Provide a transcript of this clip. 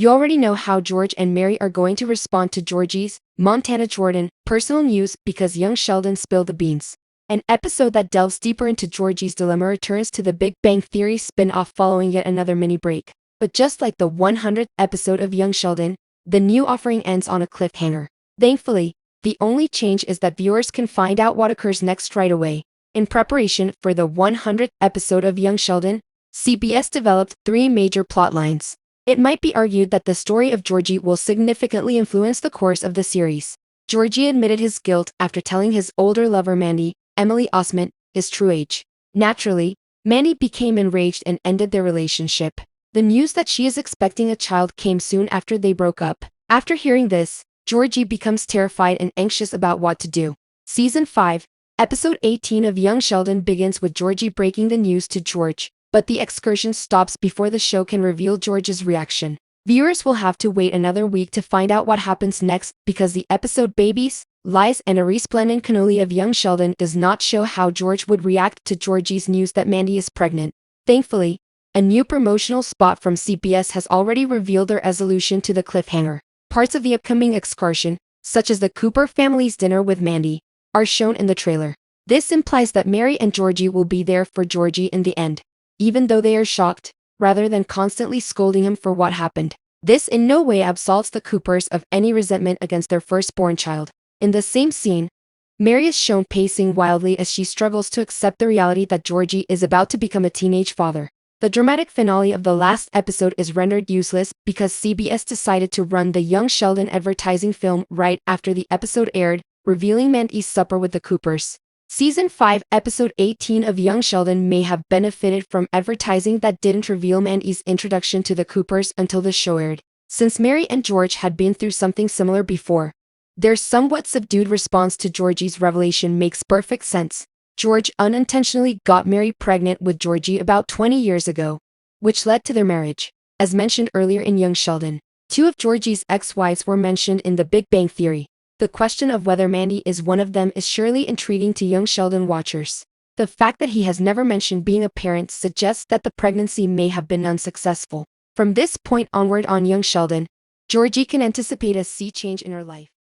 You already know how George and Mary are going to respond to Georgie's Montana Jordan personal news because young Sheldon spilled the beans. An episode that delves deeper into Georgie's dilemma returns to the Big Bang Theory spin-off following yet another mini break. But just like the 100th episode of Young Sheldon, the new offering ends on a cliffhanger. Thankfully, the only change is that viewers can find out what occurs next right away. In preparation for the 100th episode of Young Sheldon, CBS developed 3 major plot lines. It might be argued that the story of Georgie will significantly influence the course of the series. Georgie admitted his guilt after telling his older lover Mandy, Emily Osment, his true age. Naturally, Mandy became enraged and ended their relationship. The news that she is expecting a child came soon after they broke up. After hearing this, Georgie becomes terrified and anxious about what to do. Season 5, Episode 18 of Young Sheldon begins with Georgie breaking the news to George, but the excursion stops before the show can reveal George's reaction. Viewers will have to wait another week to find out what happens next because the episode Babies, Lies and a Resplendent Cannoli of Young Sheldon does not show how George would react to Georgie's news that Mandy is pregnant. Thankfully, a new promotional spot from CBS has already revealed their resolution to the cliffhanger. Parts of the upcoming excursion, such as the Cooper family's dinner with Mandy, are shown in the trailer. This implies that Mary and Georgie will be there for Georgie in the end, even though they are shocked, rather than constantly scolding him for what happened. This in no way absolves the Coopers of any resentment against their firstborn child. In the same scene, Mary is shown pacing wildly as she struggles to accept the reality that Georgie is about to become a teenage father. The dramatic finale of the last episode is rendered useless because CBS decided to run the Young Sheldon advertising film right after the episode aired, revealing Mandy's supper with the Coopers. Season 5, Episode 18 of Young Sheldon may have benefited from advertising that didn't reveal Mandy's introduction to the Coopers until the show aired. Since Mary and George had been through something similar before, their somewhat subdued response to Georgie's revelation makes perfect sense. George unintentionally got Mary pregnant with Georgie about 20 years ago, which led to their marriage. As mentioned earlier in Young Sheldon, 2 of Georgie's ex-wives were mentioned in the Big Bang Theory. The question of whether Mandy is one of them is surely intriguing to Young Sheldon watchers. The fact that he has never mentioned being a parent suggests that the pregnancy may have been unsuccessful. From this point onward on Young Sheldon, Georgie can anticipate a sea change in her life.